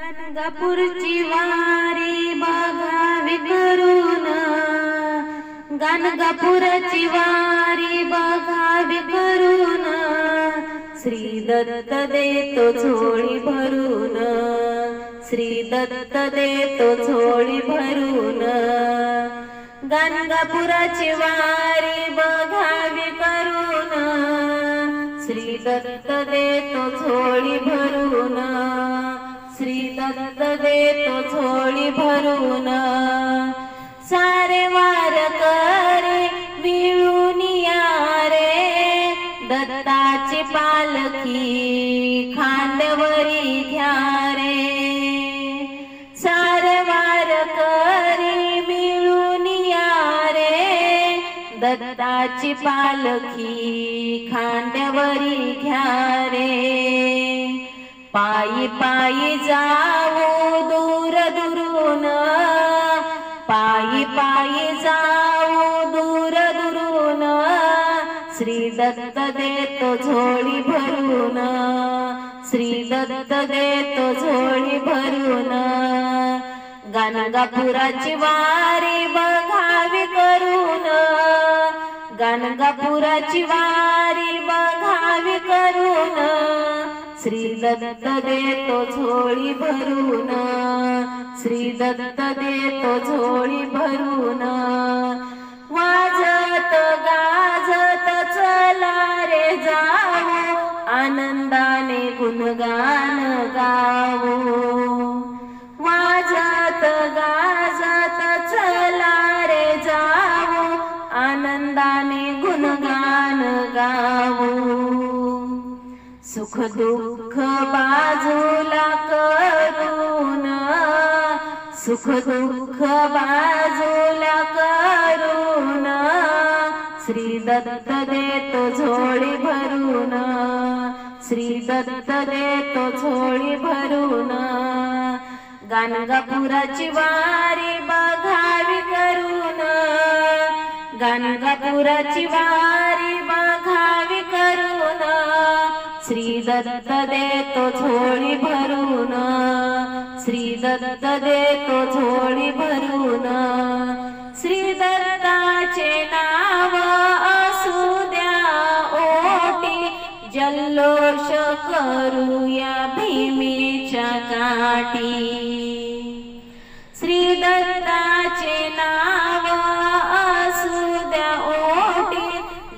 गाणगापूरची वारी बघावी करून, गाणगापूरची वारी बघावी करून, श्री दत्त देतो झोळी भरून, श्री दत्त देतो झोळी भरून, गाणगापूरची वारी बघावी करून, श्री दत्त देतो झोळी भरून, श्री दत्त देतो झोळी भरून, सारे वारकरी मिळून या रे, दत्ताची पालखी खांद्यावरी घ्या रे, सारे वारकरी मिळून या रे, दत्ताची पालखी खांद्यावरी घ्या रे, पायी पायी जाऊ दूर दुरून, पायी पायी जाऊ दूर दुरून, श्री दत्त देतो झोळी भरून, श्री दत्त देतो झोळी भरून, गाणगापूरची वारी बघावी करून, गाणगापूरची वारी बघावी करून, श्री दत्त देतो झोळी भरून, श्री दत्त देतो झोळी भरून, वाजत गाजत चला रे जाऊ, आनंदाने गुणगान गाऊ, वाजत गाजत चला रे जाऊ, आनंदाने गुणगान गाऊ, सुख दुःख बाजूला करून, सुख दुःख बाजूला करून, श्री दत्त देतो झोळी भरून, श्री दत्त देतो झोळी भरून, गाणगापूरची वारी बघावी करून, गाणगापूरची वारी बघावी करून, श्री दत्त देतो झोळी भरून, श्री दत्त देतो झोळी भरून, श्री दत्ताचे नाव असू द्या ओटी, जल्लोष करूया भीमेच्या काठी, श्री दत्ताचे नाव असू द्या ओटी,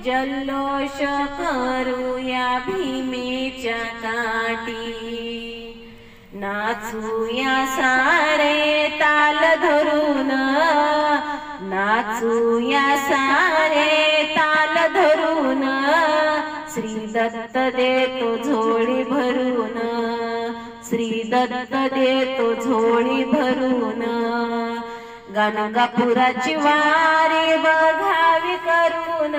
जल्लोष करूया भीमेच्या काठी, नाचूया सारे ताल धरून, नाचूया सारे ताल धरून, श्री दत्त देतो झोळी भरून, श्री दत्त देतो झोळी भरून, गाणगापूरची वारी बघावी करून,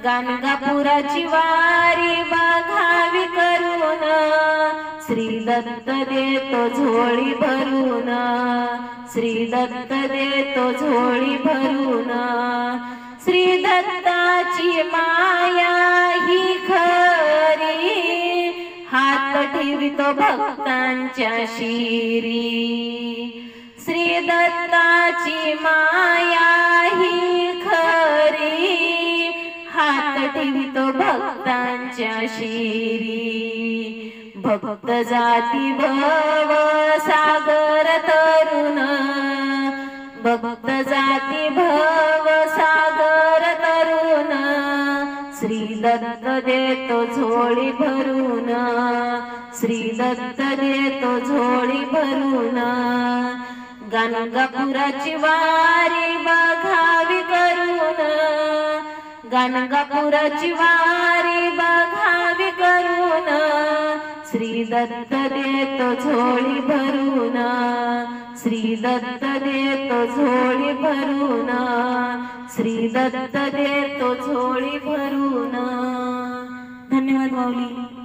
गाणगापूरची वारी बघावी करून, श्री दत्त देतो झोळी भरून, श्री दत्त देतो झोळी भरून, श्री दत्ताची माया ही खरी, हात ठेवितो भक्तांच्या शिरी, श्री दत्ताची माया ही खरी, हात ठेवितो भक्तांच्या शिरी, भक्त जाती भव सागर तरुण, भक्त जाती भव सागर तरुण, श्री दत्त देतो झोळी भरून, श्री दत्त देतो झोळी भरून, गाणगापूरची वारी बघावी करून, गाणगापूरची वारी बघावी करून, श्री दत्त देतो झोळी भरून, श्री दत्त देतो झोळी भरून, श्री दत्त देतो झोळी भरून. धन्यवाद माऊली.